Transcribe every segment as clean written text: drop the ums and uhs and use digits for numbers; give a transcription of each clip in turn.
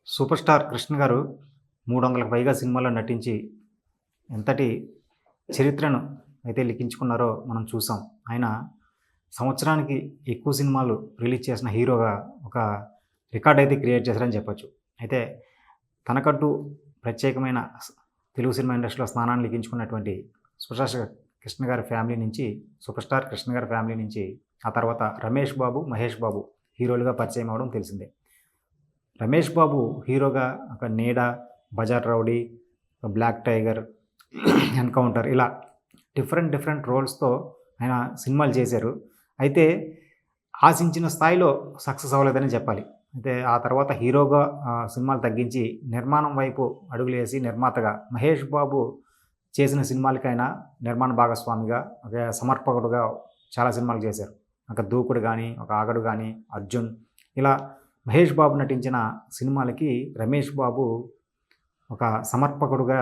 Super star Krishna గారు 300కి పైగా సినిమాల్లో నటించి ఎంతటి చరిత్రను అయితే లిఖించుకున్నారో మనం చూసాం. ఆయన సంవత్సరానికి ఎక్కువ సినిమాలు రిలీజ్ చేసిన హీరోగా ఒక రికార్డ్ అయితే క్రియేట్ చేశారని చెప్పొచ్చు. అయితే తనకంటూ ప్రత్యేకమైన తెలుగు సినిమా ఇండస్ట్రీలో స్థానాన్ని లిఖించుకున్నటువంటి సూపర్ స్టార్ కృష్ణ గారి ఫ్యామిలీ నుంచి సూపర్ స్టార్ కృష్ణ గారి ఫ్యామిలీ నుంచి ఆ తర్వాత రమేష్ బాబు, మహేష్ బాబు హీరోలుగా పరిచయం అవ్వడం తెలిసిందే. రమేష్ బాబు హీరోగా ఒక 'నీడ', 'బజార్ రౌడీ', 'బ్లాక్ టైగర్', 'ఎన్కౌంటర్' ఇలా డిఫరెంట్ రోల్స్‌తో ఆయన సినిమాలు చేశారు. అయితే ఆశించిన స్థాయిలో సక్సెస్ అవ్వలేదని చెప్పాలి. అయితే ఆ తర్వాత హీరోగా సినిమాలు తగ్గించి నిర్మాణం వైపు అడుగులేసి నిర్మాతగా మహేష్ బాబు చేసిన సినిమాలకైనా నిర్మాణ భాగస్వామిగా, ఒక సమర్పకుడుగా చాలా సినిమాలు చేశారు. ఒక 'దూకుడు' గానీ, ఒక 'ఆగడు' గానీ, 'అర్జున్' ఇలా మహేష్ బాబు నటించిన సినిమాలకి రమేష్ బాబు ఒక సమర్పకుడుగా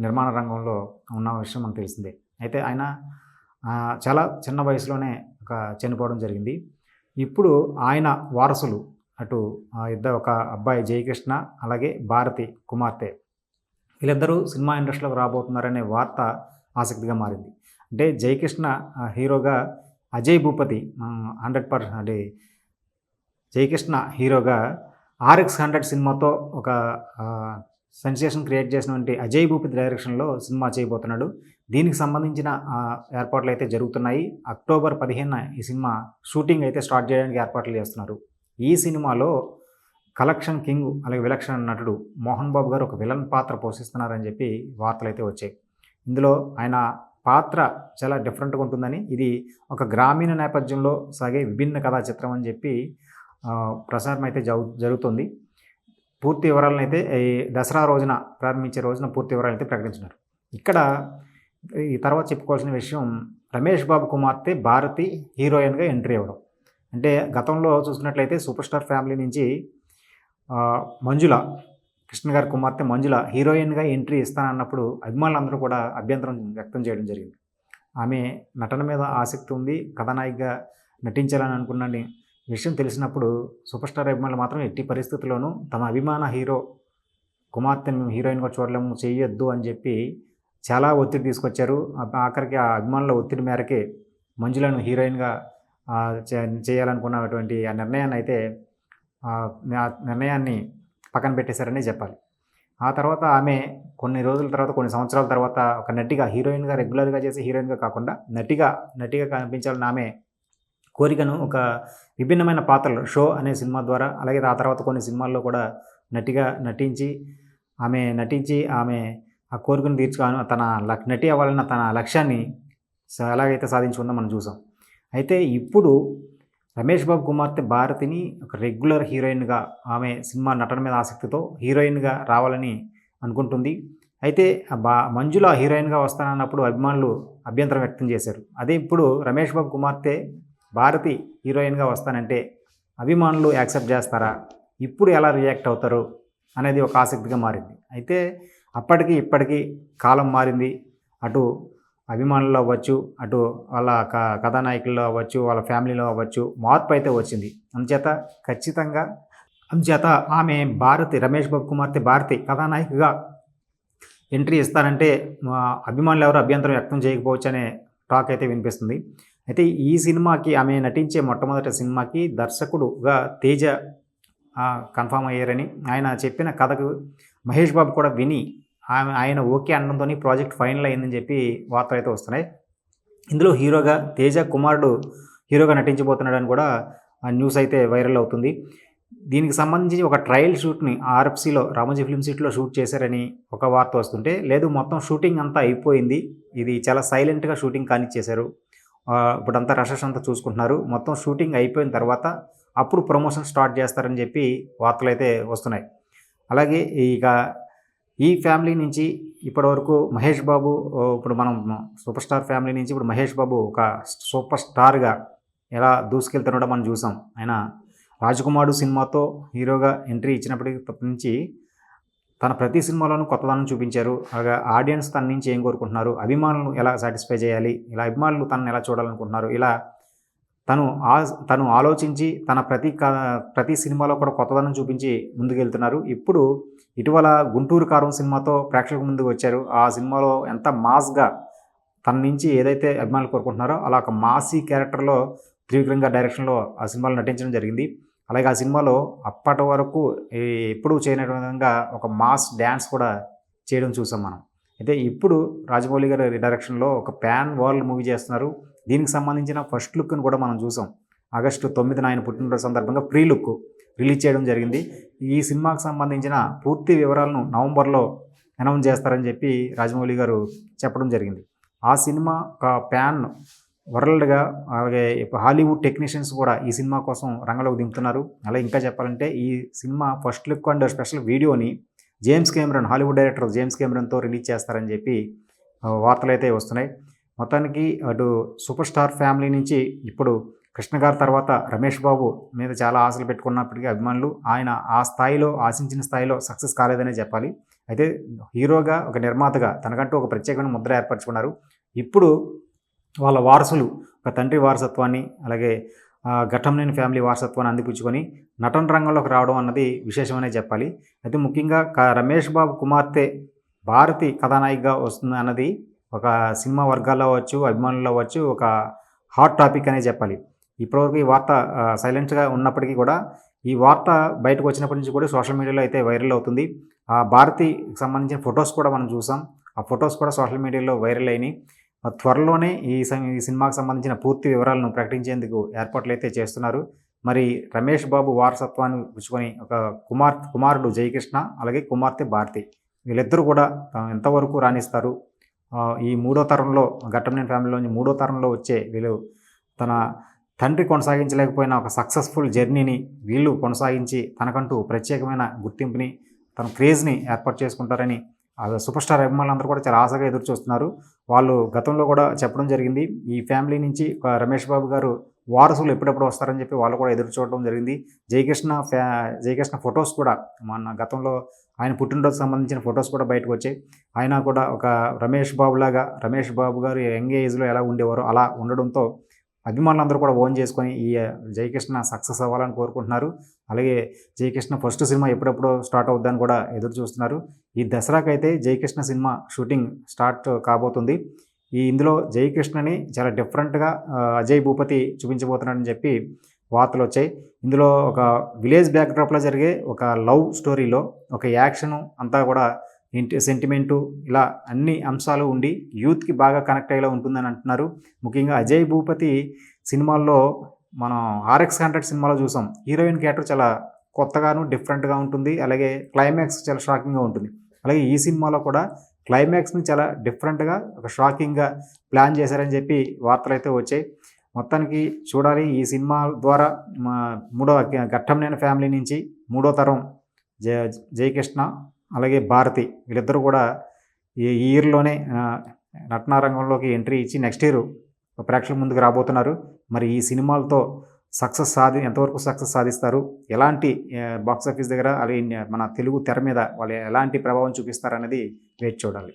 నిర్మాణ రంగంలో ఉన్న విషయం మనకు తెలిసిందే. అయితే ఆయన చాలా చిన్న వయసులోనే చనిపోవడం జరిగింది. ఇప్పుడు ఆయన వారసులు అటు ఒక అబ్బాయి 'జయకృష్ణ' అలాగే 'భారతి' కుమార్తె వీళ్ళిద్దరూ సినిమా ఇండస్ట్రీలోకి రాబోతున్నారనే వార్త ఆసక్తిగా మారింది. అంటే 'జయకృష్ణ' హీరోగా అజయ్ భూపతి 100% అంటే 'జయకృష్ణ' హీరోగా 'RX 100' సినిమాతో ఒక సెన్సేషన్ క్రియేట్ చేసినటువంటి అజయ్ భూపతి డైరెక్షన్‌లో సినిమా చేయబోతున్నాడు. దీనికి సంబంధించిన ఏర్పాట్లు అయితే జరుగుతున్నాయి. అక్టోబర్ 15న ఈ సినిమా షూటింగ్ అయితే స్టార్ట్ చేయడానికి ఏర్పాట్లు చేస్తున్నారు. ఈ సినిమాలో కలెక్షన్ కింగ్ అలాగే విలక్షణ నటుడు మోహన్ బాబు గారు ఒక విలన్ పాత్ర పోషిస్తున్నారని చెప్పి వార్తలైతే వచ్చాయి. ఇందులో ఆయన పాత్ర చాలా డిఫరెంట్‌గా ఉంటుందని, ఇది ఒక గ్రామీణ నేపథ్యంలో సాగే విభిన్న కథా చిత్రం అని చెప్పి ప్రసారం అయితే జరుగుతుంది. పూర్తి వివరాలనైతే ఈ దసరా రోజున ప్రారంభించే రోజున పూర్తి వివరాలైతే ప్రకటించినారు. ఇక్కడ ఈ తర్వాత చెప్పుకోవాల్సిన విషయం, రమేష్ బాబు కుమార్తె భారతి హీరోయిన్‌గా ఎంట్రీ ఇవ్వడం. అంటే గతంలో చూసుకున్నట్లయితే సూపర్ స్టార్ ఫ్యామిలీ నుంచి మంజుల, కృష్ణ గారి కుమార్తె మంజుల హీరోయిన్‌గా ఎంట్రీ ఇస్తానన్నప్పుడు అభిమానులందరూ కూడా అభ్యంతరం వ్యక్తం చేయడం జరిగింది. ఆమె నటన మీద ఆసక్తి ఉంది, కథానాయికగా నటించాలని అనుకున్న విషయం తెలిసినప్పుడు సూపర్ స్టార్ అభిమానులు మాత్రం ఎట్టి పరిస్థితుల్లోనూ తమ అభిమాన హీరో కుమార్తెను హీరోయిన్‌గా చూడలేము, చేయొద్దు అని చెప్పి చాలా ఒత్తిడి తీసుకొచ్చారు. ఆఖరికి ఆ అభిమానుల ఒత్తిడి మేరకే మంజులను హీరోయిన్‌గా చేయాలనుకున్నటువంటి ఆ నిర్ణయాన్ని పక్కన పెట్టేశారని చెప్పాలి. ఆ తర్వాత ఆమె కొన్ని రోజుల తర్వాత, కొన్ని సంవత్సరాల తర్వాత ఒక నటిగా హీరోయిన్‌గా రెగ్యులర్‌గా చేసే హీరోయిన్‌గా కాకుండా నటిగా కనిపించాలని ఆమె కోరికను ఒక విభిన్నమైన పాత్రలు 'షో' అనే సినిమా ద్వారా, అలాగే ఆ తర్వాత కొన్ని సినిమాల్లో కూడా నటించి ఆమె ఆ కోరికను తీర్చుకొని తన నటి అవ్వాలన్న తన లక్ష్యాన్ని ఎలాగైతే సాధించుకుందో మనం చూసాం. అయితే ఇప్పుడు రమేష్ బాబు కుమార్తె భారతిని ఒక రెగ్యులర్ హీరోయిన్‌గా, ఆమె సినిమా నటన మీద ఆసక్తితో హీరోయిన్‌గా రావాలని అనుకుంటుంది. అయితే మంజుల హీరోయిన్‌గా వస్తానన్నప్పుడు అభిమానులు అభ్యంతరం వ్యక్తం చేశారు. అదే ఇప్పుడు రమేష్ బాబు కుమార్తె భారతి హీరోయిన్‌గా వస్తానంటే అభిమానులు యాక్సెప్ట్ చేస్తారా? ఇప్పుడు ఎలా రియాక్ట్ అవుతారు అనేది ఒక ఆసక్తిగా మారింది. అయితే అప్పటికి ఇప్పటికీ కాలం మారింది. అటు అభిమానుల్లో అవ్వచ్చు, అటు వాళ్ళ కథానాయకుల్లో అవ్వచ్చు, వాళ్ళ ఫ్యామిలీలో అవ్వచ్చు, మార్పు అయితే వచ్చింది. అందుచేత ఆమె రమేష్ బాబు కుమార్తె భారతి కథానాయికగా ఎంట్రీ ఇస్తారంటే అభిమానులు ఎవరు అభ్యంతరం వ్యక్తం చేయకపోవచ్చు అనే టాక్ అయితే వినిపిస్తుంది. అయితే ఈ సినిమాకి, ఆమె నటించే మొట్టమొదటి సినిమాకి దర్శకుడుగా తేజ కన్ఫామ్ అయ్యారని, ఆయన చెప్పిన కథకు మహేష్ బాబు కూడా విని ఆయన ఓకే అనడంతో ప్రాజెక్ట్ ఫైనల్ అయిందని చెప్పి వార్తలు అయితే వస్తున్నాయి. ఇందులో హీరోగా తేజ కుమారుడు హీరోగా నటించబోతున్నాడని కూడా న్యూస్ అయితే వైరల్ అవుతుంది. దీనికి సంబంధించి ఒక ట్రయల్ షూట్ని ఆర్ఎఫ్సిలో, రామోజీ ఫిల్మ్ సిటీలో షూట్ చేశారని ఒక వార్త వస్తుంటే, లేదు మొత్తం షూటింగ్ అంతా అయిపోయింది, ఇది చాలా సైలెంట్గా షూటింగ్ కానిచ్చేశారు, ఇప్పుడంతా రషెస్ అంతా చూసుకుంటున్నారు, మొత్తం షూటింగ్ అయిపోయిన తర్వాత అప్పుడు ప్రమోషన్ స్టార్ట్ చేస్తారని చెప్పి వార్తలు అయితే వస్తున్నాయి. అలాగే ఈ ఫ్యామిలీ నుంచి ఇప్పటివరకు మహేష్ బాబు, ఇప్పుడు మనం సూపర్ స్టార్ ఫ్యామిలీ నుంచి ఇప్పుడు మహేష్ బాబు ఒక సూపర్ స్టార్గా ఎలా దూసుకెళ్తున్నాడో మనం చూసాం. ఆయన 'రాజకుమారుడు' సినిమాతో హీరోగా ఎంట్రీ ఇచ్చినప్పటి నుంచి తన ప్రతి సినిమాలోనూ కొత్తదనం చూపించారు. అలాగే ఆడియన్స్ తన నుంచి ఏం కోరుకుంటున్నారు, అభిమానులను ఎలా సాటిస్ఫై చేయాలి, ఇలా అభిమానులు తనని ఎలా చూడాలనుకుంటున్నారు, ఇలా తను తను ఆలోచించి తన ప్రతి సినిమాలో కూడా కొత్తదనం చూపించి ముందుకెళ్తున్నారు. ఇప్పుడు ఇటీవల 'గుంటూరు కారం' సినిమాతో ప్రేక్షకుల ముందుకు వచ్చారు. ఆ సినిమాలో ఎంత మాస్‌గా తన నుంచి ఏదైతే అభిమానులు కోరుకుంటున్నారో అలా ఒక మాసీ క్యారెక్టర్‌లో త్రివిక్రమ్ గారి డైరెక్షన్‌లో ఆ సినిమాలో నటించడం జరిగింది. అలాగే ఆ సినిమాలో అప్పటి వరకు ఎప్పుడూ చేయని విధంగా ఒక మాస్ డ్యాన్స్ కూడా చేయడం చూసాం మనం. అయితే ఇప్పుడు రాజమౌళి గారి డైరెక్షన్‌లో ఒక పాన్ వరల్డ్ మూవీ చేస్తున్నారు. దీనికి సంబంధించిన ఫస్ట్ లుక్‌ని కూడా మనం చూసాం. ఆగస్టు 9న ఆయన పుట్టినరోజు సందర్భంగా ప్రీ లుక్ రిలీజ్ చేయడం జరిగింది. ఈ సినిమాకి సంబంధించిన పూర్తి వివరాలను నవంబర్‌లో అనౌన్స్ చేస్తారని చెప్పి రాజమౌళి గారు చెప్పడం జరిగింది. ఆ సినిమా ఒక పాన్ వరల్డ్‌గా అలాగే హాలీవుడ్ టెక్నీషియన్స్ కూడా ఈ సినిమా కోసం రంగంలోకి దింపుతున్నారు. అలాగే ఇంకా చెప్పాలంటే ఈ cinema first look and special వీడియోని హాలీవుడ్ డైరెక్టర్ జేమ్స్ కెమెరన్‌తో రిలీజ్ చేస్తారని చెప్పి వార్తలైతే వస్తున్నాయి. మొత్తానికి అటు సూపర్ స్టార్ ఫ్యామిలీ నుంచి ఇప్పుడు కృష్ణ గారి తర్వాత రమేష్ బాబు మీద చాలా ఆశలు పెట్టుకున్నప్పటికీ అభిమానులు ఆయన ఆ స్థాయిలో ఆశించిన స్థాయిలో సక్సెస్ కాలేదనే చెప్పాలి. అయితే హీరోగా ఒక నిర్మాతగా తనకంటూ ఒక ప్రత్యేకమైన ముద్ర ఏర్పరచుకున్నారు. ఇప్పుడు వాళ్ళ వారసులు ఒక తండ్రి వారసత్వాన్ని అలాగే ఘట్టంనేని ఫ్యామిలీ వారసత్వాన్ని అందిపుచ్చుకొని నటన రంగంలోకి రావడం అన్నది విశేషమనే చెప్పాలి. అయితే ముఖ్యంగా రమేష్ బాబు కుమార్తె భారతి కథానాయికగా వస్తుంది అన్నది ఒక సినిమా వర్గాల్లో అవ్వచ్చు, అభిమానుల్లో అవ్వచ్చు ఒక హాట్ టాపిక్ అనే చెప్పాలి. ఇప్పటివరకు ఈ వార్త సైలెంట్‌గా ఉన్నప్పటికీ కూడా ఈ వార్త బయటకు వచ్చినప్పటి నుంచి కూడా సోషల్ మీడియాలో అయితే వైరల్ అవుతుంది. ఆ భారతికి సంబంధించిన ఫొటోస్ కూడా మనం చూసాం. ఆ ఫొటోస్ కూడా సోషల్ మీడియాలో వైరల్ అయినాయి. త్వరలోనే ఈ సినిమాకి సంబంధించిన పూర్తి వివరాలను ప్రకటించేందుకు ఏర్పాట్లయితే చేస్తున్నారు. మరి రమేష్ బాబు వారసత్వాన్ని పుచ్చుకొని ఒక కుమారుడు జయకృష్ణ అలాగే కుమార్తె భారతి వీళ్ళిద్దరూ కూడా ఎంతవరకు రాణిస్తారు? ఈ మూడో తరంలో ఘట్టంనేని ఫ్యామిలీలోని మూడో తరంలో వచ్చే వీళ్ళు తన తండ్రి కొనసాగించలేకపోయిన ఒక సక్సెస్ఫుల్ జర్నీని వీళ్ళు కొనసాగించి తనకంటూ ప్రత్యేకమైన గుర్తింపుని తన క్రేజ్ని ఏర్పాటు చేసుకుంటారని సూపర్ స్టార్ అభిమానులందరూ కూడా చాలా ఆశగా ఎదురు చూస్తున్నారు. వాళ్ళు గతంలో కూడా చెప్పడం జరిగింది. ఈ ఫ్యామిలీ నుంచి రమేష్ బాబు గారు వారసులు ఎప్పుడెప్పుడు వస్తారని చెప్పి వాళ్ళు కూడా ఎదురు చూడడం జరిగింది. జయకృష్ణ ఫొటోస్ కూడా మన గతంలో ఆయన పుట్టినరోజు సంబంధించిన ఫొటోస్ కూడా బయటకు వచ్చాయి. ఆయన కూడా ఒక రమేష్ బాబు గారు యంగ్ ఏజ్‌లో ఎలా ఉండేవారో అలా ఉండడంతో అభిమానులందరూ కూడా ఓన్ చేసుకొని ఈ జయకృష్ణ సక్సెస్ అవ్వాలని కోరుకుంటున్నారు. అలాగే జయకృష్ణ ఫస్ట్ సినిమా ఎప్పుడెప్పుడు స్టార్ట్ అవుద్దని కూడా ఎదురు చూస్తున్నారు. ఈ దసరాకైతే జయకృష్ణ సినిమా షూటింగ్ స్టార్ట్ కాబోతుంది. ఇందులో జయకృష్ణని చాలా డిఫరెంట్‌గా అజయ్ భూపతి చూపించబోతున్నాడని చెప్పి వార్తలు వచ్చాయి. ఇందులో ఒక విలేజ్ బ్యాక్‌డ్రాప్‌లో జరిగే ఒక లవ్ స్టోరీలో ఒక యాక్షను అంతా కూడా సెంటిమెంటు ఇలా అన్ని అంశాలు ఉండి యూత్‌కి బాగా కనెక్ట్ అయ్యేలా ఉంటుందని అంటున్నారు. ముఖ్యంగా అజయ్ భూపతి సినిమాల్లో మనం 'RX100' సినిమాలో చూసాం. హీరోయిన్ క్యారెక్టర్ చాలా కొత్తగాను డిఫరెంట్‌గా ఉంటుంది. అలాగే క్లైమాక్స్ చాలా షాకింగ్‌గా ఉంటుంది. అలాగే ఈ సినిమాలో కూడా క్లైమాక్స్‌ని చాలా డిఫరెంట్‌గా ఒక షాకింగ్‌గా ప్లాన్ చేశారని చెప్పి వార్తలైతే వచ్చాయి. మొత్తానికి చూడాలి. ఈ సినిమా ద్వారా ఘట్టంనేని ఫ్యామిలీ నుంచి మూడో తరం జయకృష్ణ అలాగే భారతి వీళ్ళిద్దరూ కూడా ఈ ఇయర్‌లోనే నటనా రంగంలోకి ఎంట్రీ ఇచ్చి నెక్స్ట్ ఇయర్ ప్రేక్షకుల ముందుకు రాబోతున్నారు. మరి ఈ సినిమాలతో ఎంతవరకు సక్సెస్ సాధిస్తారు? ఎలాంటి బాక్స్ ఆఫీస్ దగ్గర అలాగే మన తెలుగు తెర మీద వాళ్ళు ఎలాంటి ప్రభావం చూపిస్తారనేది వేచి చూడాలి.